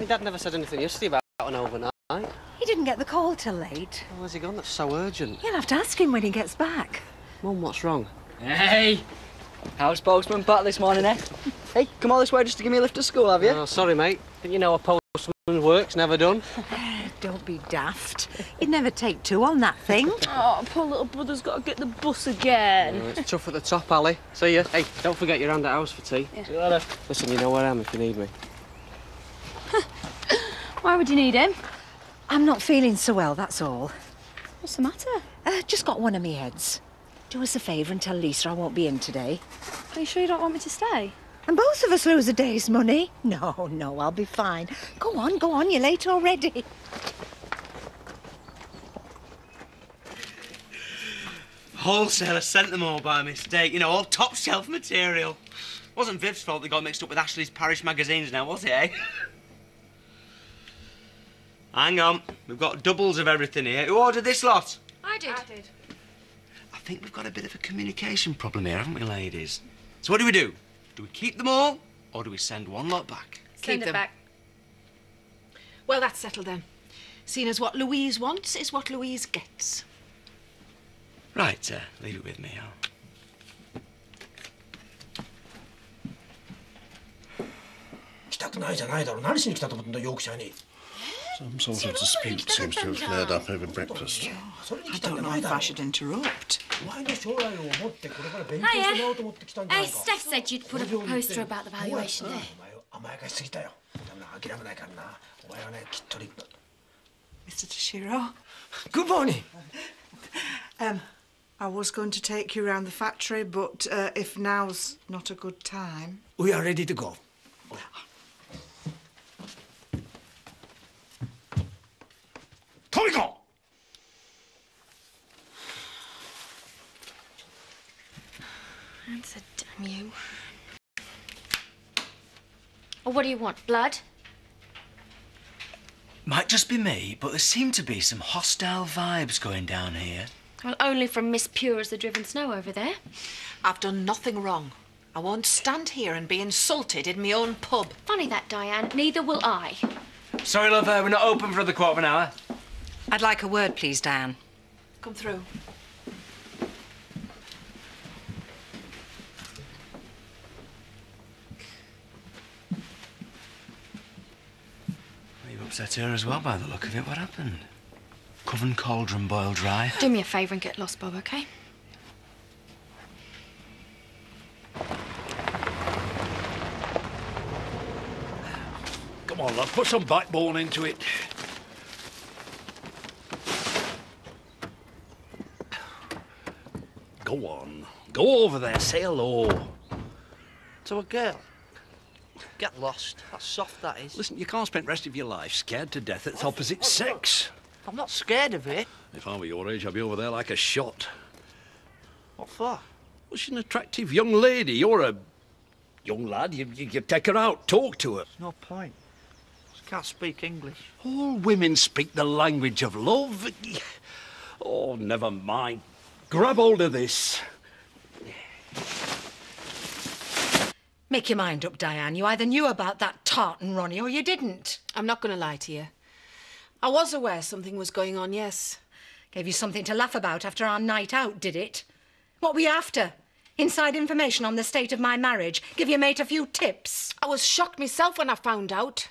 Dad never said anything yesterday about an overnight. He didn't get the call till late. Well, where's he gone? That's so urgent. You'll have to ask him when he gets back. Mum, what's wrong? Hey! House postman Pat this morning, eh? Hey, come all this way just to give me a lift to school, have you? Oh, sorry, mate. Didn't you know a postman's work's never done? Don't be daft. You'd never take two on that thing. Oh, poor little brother's got to get the bus again. Oh, it's tough at the top, Ali. See ya. Hey, don't forget your hand at house for tea. Yeah. See you later. Listen, you know where I am if you need me. Why would you need him? I'm not feeling so well, that's all. What's the matter? Just got one of me heads. Do us a favour and tell Lisa I won't be in today. Are you sure you don't want me to stay? And both of us lose a day's money. No, I'll be fine. Go on, you're late already. Wholesaler sent them all by mistake. You know, all top shelf material. Wasn't Viv's fault they got mixed up with Ashley's parish magazines now, was it, eh? Hang on, we've got doubles of everything here. Who ordered this lot? I did. I think we've got a bit of a communication problem here, haven't we, ladies? So what do? Do we keep them all, or do we send one lot back? Send it back. Well, that's settled then. Seeing as what Louise wants is what Louise gets. Right, leave it with me. Some sort of dispute seems to have flared up over breakfast. I don't know if I should interrupt. Hiya. Steph said you'd put up a poster about the valuation there. Mr. Toshiro? Good morning. I was going to take you round the factory, but if now's not a good time... We are ready to go. Tomiko! Answer, damn you. Well, what do you want, blood? Might just be me, but there seem to be some hostile vibes going down here. Well, only from Miss Pure as the driven snow over there. I've done nothing wrong. I won't stand here and be insulted in my own pub. Funny that, Diane. Neither will I. Sorry, love, we're not open for another quarter of an hour. I'd like a word, please, Diane. Come through. You upset her as well, by the look of it. What happened? Coven cauldron boiled dry. Do me a favour and get lost, Bob, OK? Come on, love, put some backbone into it. Go on. Go over there, say hello. To a girl? Get lost. That's soft, that is. Listen, you can't spend the rest of your life scared to death at the opposite sex. I'm not scared of it. If I were your age, I'd be over there like a shot. What for? Well, she's an attractive young lady. You're a young lad. You take her out, talk to her. There's no point. She can't speak English. All women speak the language of love. Oh, never mind. Grab hold of this. Make your mind up, Diane. You either knew about that tartan Ronnie or you didn't. I'm not going to lie to you. I was aware something was going on, yes. Gave you something to laugh about after our night out, did it? What were you after? Inside information on the state of my marriage? Give your mate a few tips? I was shocked myself when I found out.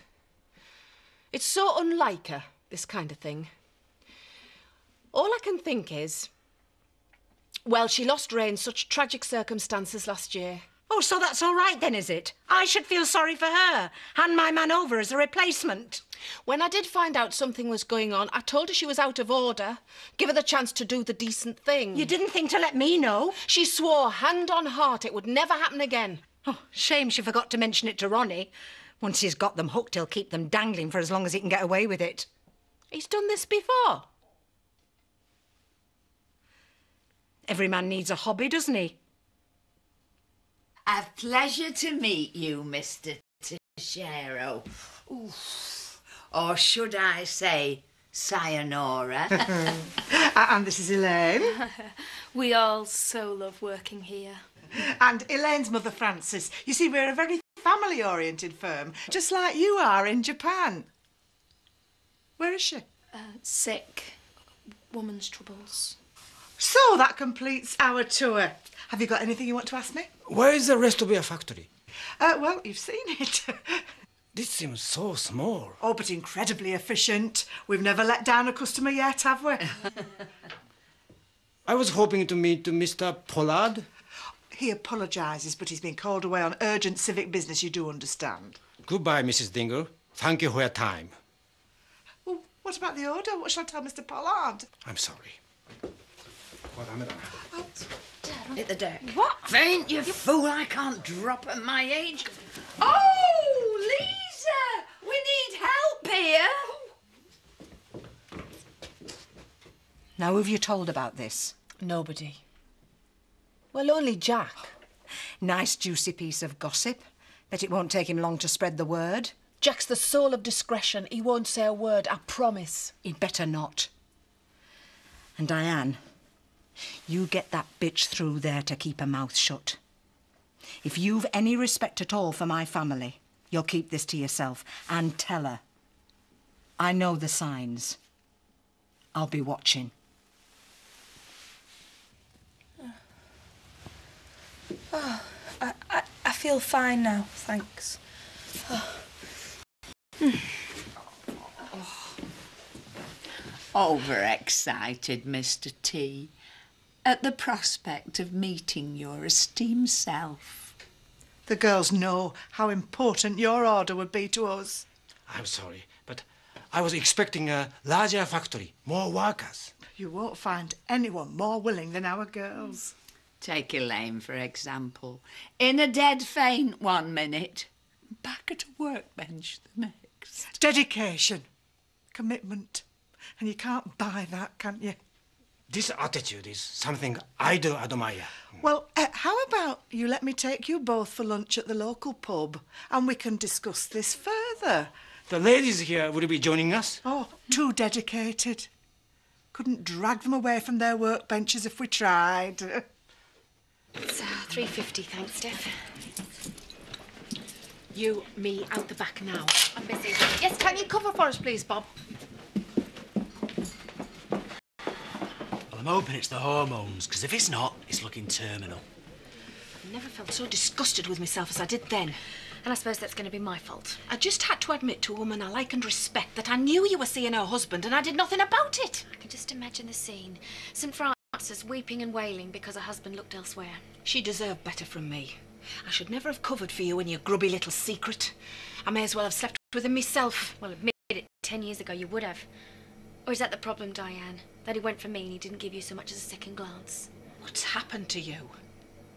It's so unlike her, this kind of thing. All I can think is... Well, she lost Ray in such tragic circumstances last year. Oh, so that's all right then, is it? I should feel sorry for her. Hand my man over as a replacement. When I did find out something was going on, I told her she was out of order. Give her the chance to do the decent thing. You didn't think to let me know? She swore hand on heart it would never happen again. Oh, shame she forgot to mention it to Ronnie. Once he's got them hooked, he'll keep them dangling for as long as he can get away with it. He's done this before. Every man needs a hobby, doesn't he? A pleasure to meet you, Mr. Toshiro. Or should I say, sayonara? And this is Elaine. We all so love working here. And Elaine's mother, Frances. You see, we're a very family-oriented firm, just like you are in Japan. Where is she? Sick. Woman's troubles. So that completes our tour. Have you got anything you want to ask me? Where is the rest of your factory? Well, you've seen it. This seems so small. Oh, but incredibly efficient. We've never let down a customer yet, have we? I was hoping to meet Mr. Pollard. He apologises, but he's been called away on urgent civic business, you do understand. Goodbye, Mrs. Dingle. Thank you for your time. Well, what about the order? What shall I tell Mr. Pollard? I'm sorry. Hit the deck. What? Faint, you fool. I can't drop at my age. Oh, Lisa! We need help here. Now, who have you told about this? Nobody. Well, only Jack. Nice juicy piece of gossip. Bet it won't take him long to spread the word. Jack's the soul of discretion. He won't say a word, I promise. He'd better not. And Diane, you get that bitch through there to keep her mouth shut. If you've any respect at all for my family, you'll keep this to yourself and tell her. I know the signs. I'll be watching. Oh, I feel fine now, thanks. Overexcited, Mr. T, at the prospect of meeting your esteemed self. The girls know how important your order would be to us. I'm sorry, but I was expecting a larger factory, more workers. You won't find anyone more willing than our girls. Take Elaine, for example. In a dead faint 1 minute, back at a workbench the next. Dedication, commitment. And you can't buy that, can you? This attitude is something I do admire. Well, how about you let me take you both for lunch at the local pub and we can discuss this further? The ladies here will be joining us. Oh, too dedicated. Couldn't drag them away from their workbenches if we tried. It's $3.50, thanks, Steph. You, me, out the back now. I'm busy. Yes, can you cover for us, please, Bob? Well, I'm hoping it's the hormones, because if it's not, it's looking terminal. I've never felt so disgusted with myself as I did then. And I suppose that's going to be my fault. I just had to admit to a woman I like and respect that I knew you were seeing her husband and I did nothing about it. I can just imagine the scene. St. Francis weeping and wailing because her husband looked elsewhere. She deserved better from me. I should never have covered for you in your grubby little secret. I may as well have slept with him myself. Well, admit it, 10 years ago you would have. Or is that the problem, Diane? That he went for me and he didn't give you so much as a second glance? What's happened to you?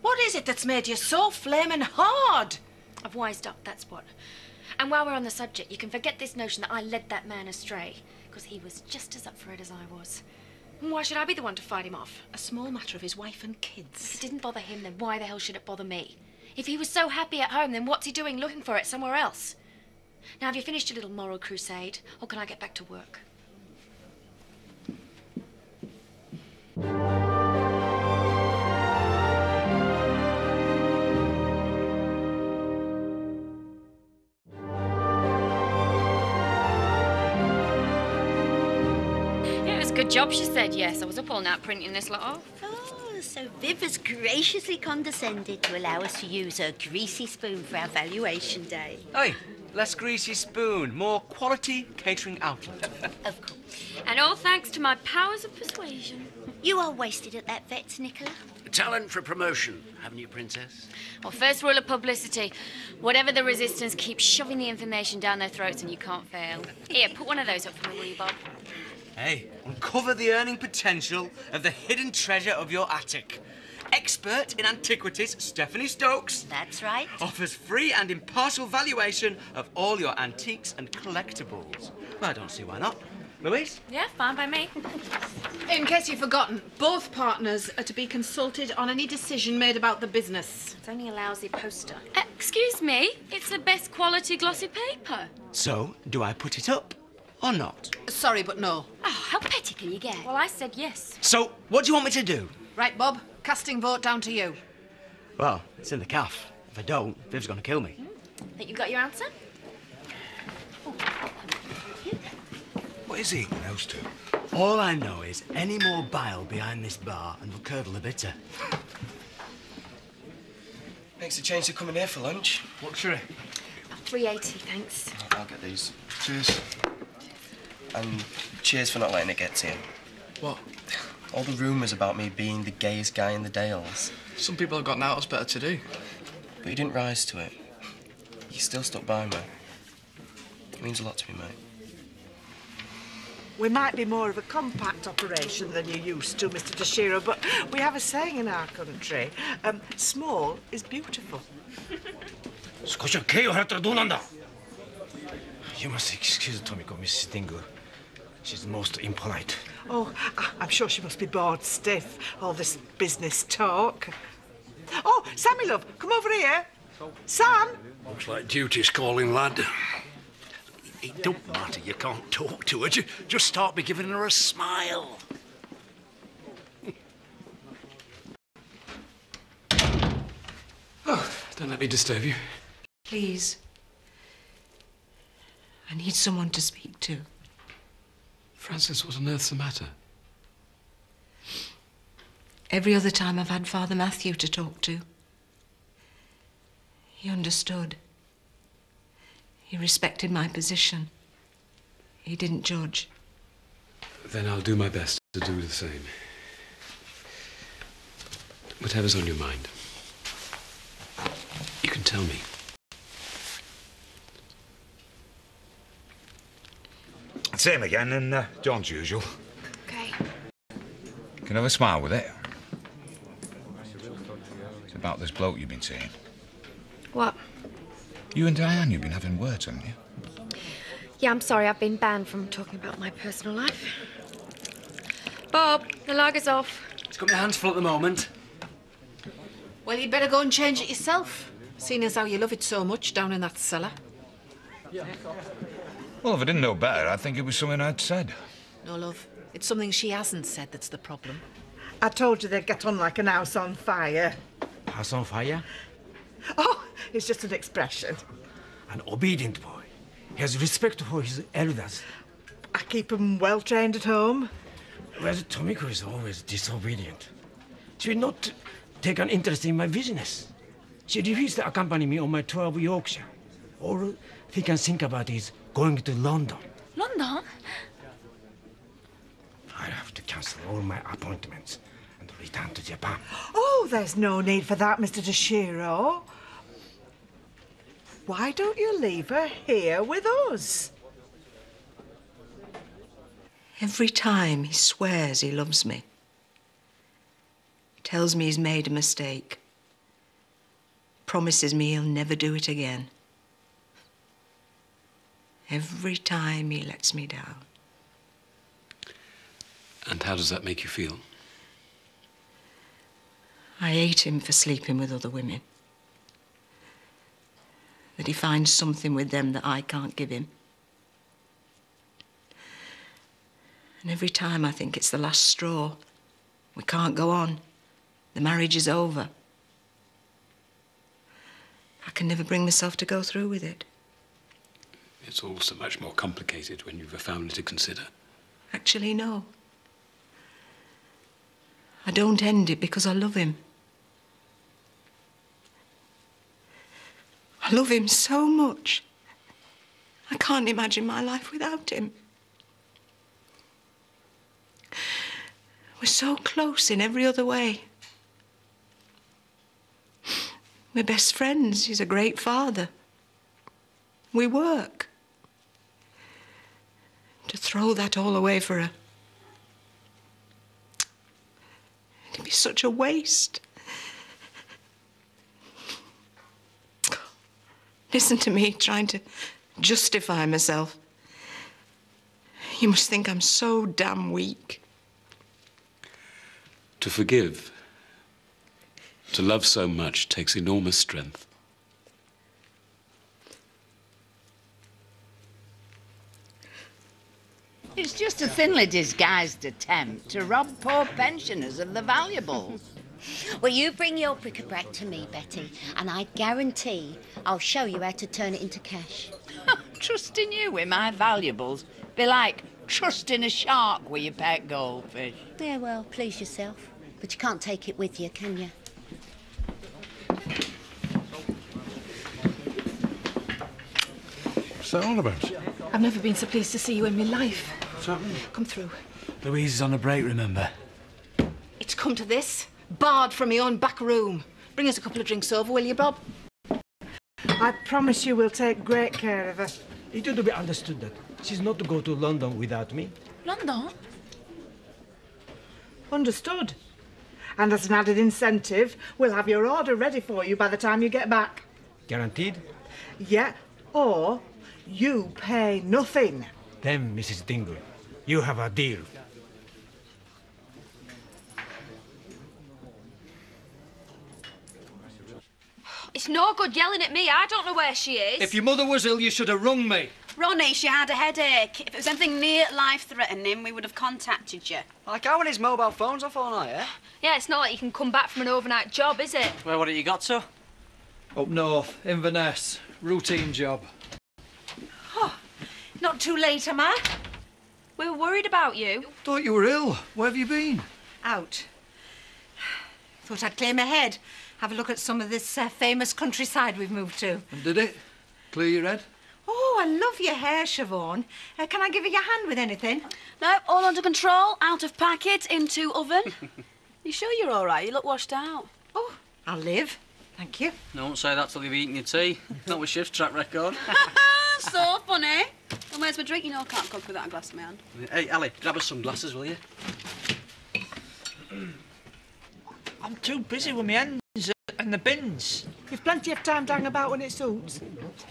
What is it that's made you so flaming hard? I've wised up, that's what. And while we're on the subject, you can forget this notion that I led that man astray, because he was just as up for it as I was. And why should I be the one to fight him off? A small matter of his wife and kids. If it didn't bother him, then why the hell should it bother me? If he was so happy at home, then what's he doing looking for it somewhere else? Now, have you finished your little moral crusade, or can I get back to work? Good job she said yes. I was up all night printing this lot off. Oh, so Viv has graciously condescended to allow us to use her greasy spoon for our valuation day. Oi, less greasy spoon, more quality catering outlet. Of course. And all thanks to my powers of persuasion. You are wasted at that, Vets, Nicola. Talent for promotion, haven't you, Princess? Well, first rule of publicity. Whatever the resistance, keep shoving the information down their throats and you can't fail. Here, put one of those up for me, will you, Bob? Hey, uncover the earning potential of the hidden treasure of your attic. Expert in antiquities, Stephanie Stokes. That's right. Offers free and impartial valuation of all your antiques and collectibles. Well, I don't see why not. Louise? Yeah, fine by me. In case you've forgotten, both partners are to be consulted on any decision made about the business. It's only a lousy poster. Excuse me, it's the best quality glossy paper. So, do I put it up or not? Sorry, but no. Oh, how petty can you get? Well, I said yes. So, what do you want me to do? Right, Bob, casting vote down to you. Well, it's in the calf. If I don't, Viv's going to kill me. Think you've got your answer? What is he eating those two? All I know is any more bile behind this bar and we'll curdle the bitter. Makes a change to coming here for lunch. Luxury. About $3.80, thanks. I'll get these. Cheers. And cheers for not letting it get to you. What? All the rumours about me being the gayest guy in the Dales. Some people have got now else better to do. But you didn't rise to it. You still stuck by me. It means a lot to me, mate. We might be more of a compact operation than you used to, Mr. Toshiro, but we have a saying in our country, small is beautiful. You must excuse Tomiko, Mrs. Dingle. She's most impolite. Oh, I'm sure she must be bored stiff, all this business talk. Oh, Sammy, love, come over here. Sam! Looks like duty's calling, lad. It don't matter, you can't talk to her. Just start by giving her a smile. Oh, don't let me disturb you. Please. I need someone to speak to. Francis, what on earth's the matter? Every other time I've had Father Matthew to talk to, he understood. He respected my position. He didn't judge. Then I'll do my best to do the same. Whatever's on your mind, you can tell me. Same again, and John's usual. Okay. Can have a smile with it. It's about this bloke you've been seeing. What? You and Diane, you've been having words, haven't you? Yeah, I'm sorry. I've been banned from talking about my personal life. Bob, the lager's off. It's got my hands full at the moment. Well, you'd better go and change it yourself, seeing as how you love it so much down in that cellar. Well, if I didn't know better, I think it was something I'd said. No, love. It's something she hasn't said that's the problem. I told you they'd get on like an house on fire. House on fire? Oh, it's just an expression. An obedient boy. He has respect for his elders. I keep 'em well trained at home. Whereas Tomiko is always disobedient. She will not take an interest in my business. She refused to accompany me on my tour of Yorkshire. All he can think about is going to London. London? I have to cancel all my appointments and return to Japan. Oh, there's no need for that, Mr. Toshiro. Why don't you leave her here with us? Every time he swears he loves me, tells me he's made a mistake, promises me he'll never do it again. Every time he lets me down. And how does that make you feel? I hate him for sleeping with other women. That he finds something with them that I can't give him. And every time I think it's the last straw. We can't go on. The marriage is over. I can never bring myself to go through with it. It's all so much more complicated when you've a family to consider. Actually, no. I don't end it because I love him. I love him so much. I can't imagine my life without him. We're so close in every other way. We're best friends. He's a great father. We work. To throw that all away for her. It'd be such a waste. Listen to me trying to justify myself. You must think I'm so damn weak. To forgive, to love so much, takes enormous strength. It's just a thinly disguised attempt to rob poor pensioners of their valuables. Well, you bring your bric-a-brac to me, Betty, and I guarantee I'll show you how to turn it into cash. Trusting you with my valuables be like trusting a shark with your pet goldfish. Yeah, well, please yourself. But you can't take it with you, can you? What's that all about? I've never been so pleased to see you in my life. What's happening? Come through. Louise is on a break, remember? It's come to this. Barred from my own back room. Bring us a couple of drinks over, will you, Bob? I promise you we'll take great care of her. It ought to be understood that she's not to go to London without me. London? Understood. And as an added incentive, we'll have your order ready for you by the time you get back. Guaranteed? Yeah, or you pay nothing. Then, Mrs. Dingle, you have a deal. It's no good yelling at me. I don't know where she is. If your mother was ill, you should have rung me. Ronnie, she had a headache. If it was anything near life-threatening, we would have contacted you. Like how when his mobile phone's off all night, eh? Yeah, it's not like you can come back from an overnight job, is it? Well, what have you got, sir? Up north, Inverness. Routine job. Oh, not too late, am I? We were worried about you. Thought you were ill. Where have you been? Out. Thought I'd clear my head. Have a look at some of this famous countryside we've moved to. And did it? Clear your head? Oh, I love your hair, Siobhan. Can I give you your hand with anything? No, all under control, out of packet, into oven. You sure you're all right? You look washed out. Oh, I'll live. Thank you. No, don't say that till you've eaten your tea. Not with Shift's track record. So funny. And where's my drink? You know I can't cook without a glass in my hand. Hey, Ali, grab us some glasses, will you? I'm too busy with my ends and the bins. You've plenty of time to hang about when it suits.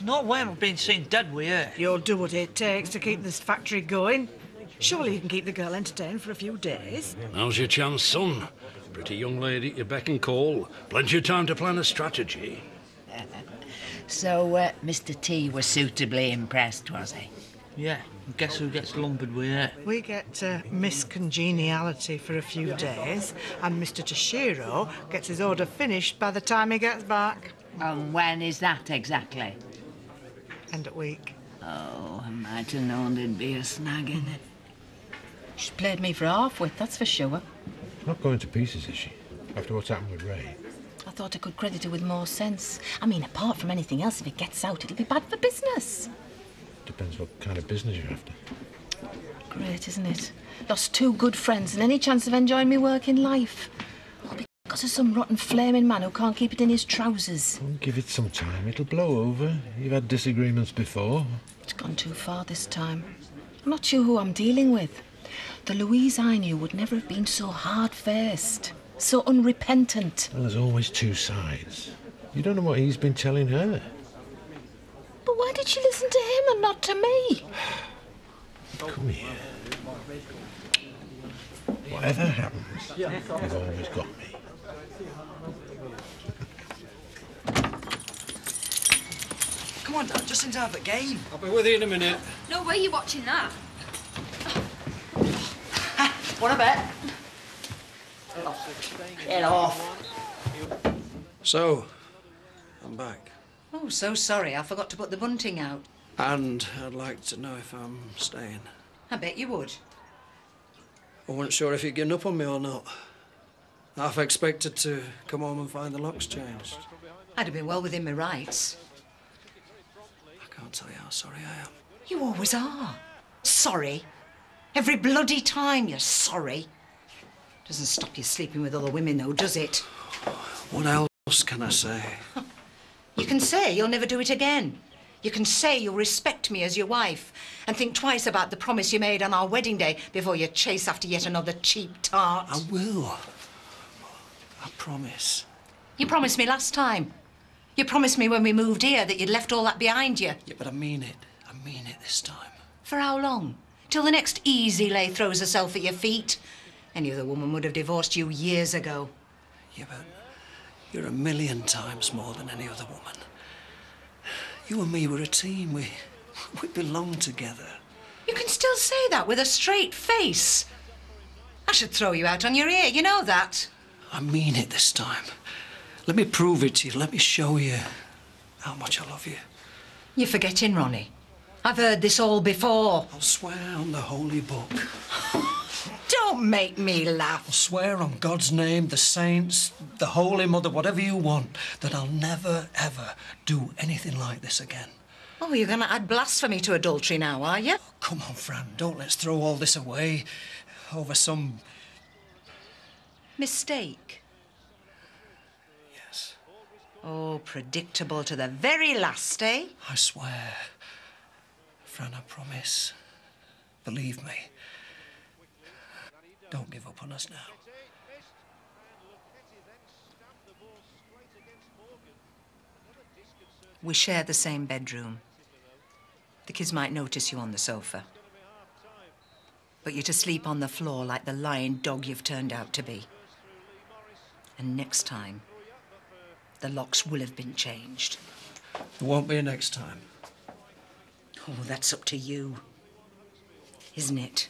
Not when I've been seen dead with her. You'll do what it takes to keep this factory going. Surely you can keep the girl entertained for a few days. Now's your chance, son. Pretty young lady at your beck and call. Plenty of time to plan a strategy. So, Mr. T was suitably impressed, was he? Yeah, and guess who gets lumbered with her? We get Miss Congeniality for a few days, and Mr. Toshiro gets his order finished by the time he gets back. And when is that exactly? End of week. Oh, I might have known there'd be a snag in it. She's played me for half-wit, that's for sure. Not going to pieces, is she? After what's happened with Ray? I thought I could credit her with more sense. I mean, apart from anything else, if it gets out, it'll be bad for business. Depends what kind of business you're after. Great, isn't it? Lost two good friends and any chance of enjoying me work in life. All because of some rotten flaming man who can't keep it in his trousers. Well, give it some time. It'll blow over. You've had disagreements before. It's gone too far this time. I'm not sure who I'm dealing with. The Louise I knew would never have been so hard-faced, so unrepentant. Well, there's always two sides. You don't know what he's been telling her. But why did she listen to him and not to me? Come here. Whatever happens, you've always got me. Come on, Dad, just in time for the game. I'll be with you in a minute. No way you're watching that. Want a bet? Get off. So, I'm back. Oh, so sorry. I forgot to put the bunting out. And I'd like to know if I'm staying. I bet you would. I wasn't sure if you'd given up on me or not. Half expected to come home and find the locks changed. I'd have been well within my rights. I can't tell you how sorry I am. You always are. Sorry. Every bloody time you're sorry. Doesn't stop you sleeping with other women, though, does it? What else can I say? You can say you'll never do it again. You can say you'll respect me as your wife and think twice about the promise you made on our wedding day before you chase after yet another cheap tart. I will. I promise. You promised me last time. You promised me when we moved here that you'd left all that behind you. Yeah, but I mean it. I mean it this time. For how long? Till the next easy lay throws herself at your feet. Any other woman would have divorced you years ago. Yeah, but you're a million times more than any other woman. You and me were a team. We belong together. You can still say that with a straight face. I should throw you out on your ear, you know that. I mean it this time. Let me prove it to you. Let me show you how much I love you. You're forgetting, Ronnie. I've heard this all before. I'll swear on the holy book. Don't make me laugh. I'll swear on God's name, the saints, the Holy Mother, whatever you want, that I'll never, ever do anything like this again. Oh, you're going to add blasphemy to adultery now, are you? Oh, come on, Fran, don't let's throw all this away over some... mistake. Yes. Oh, predictable to the very last, eh? I swear. Fran, I promise. Believe me. Don't give up on us now. We share the same bedroom. The kids might notice you on the sofa. But you're to sleep on the floor like the lying dog you've turned out to be. And next time, the locks will have been changed. There won't be a next time. Oh, that's up to you, isn't it?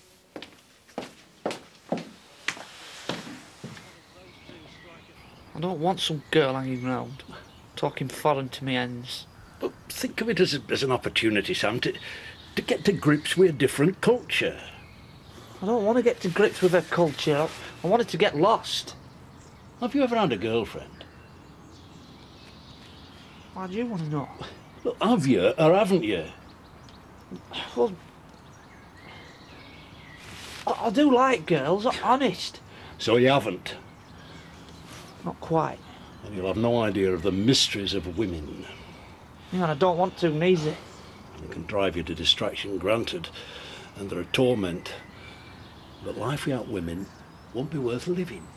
I don't want some girl hanging round, talking foreign to me ends. But think of it as an opportunity, Sam, to get to grips with a different culture. I don't want to get to grips with her culture. I wanted to get lost. Have you ever had a girlfriend? Why do you want to know? Well, have you or haven't you? Well, I do like girls, honest. So you haven't? Not quite. And you'll have no idea of the mysteries of women. Yeah, and I don't want to, neither. They can drive you to distraction, granted, and they're a torment. But life without women won't be worth living.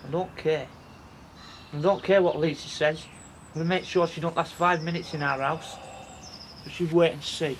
I don't care. I don't care what Lisa says. I'm going to make sure she don't last 5 minutes in our house. But she'd wait and see.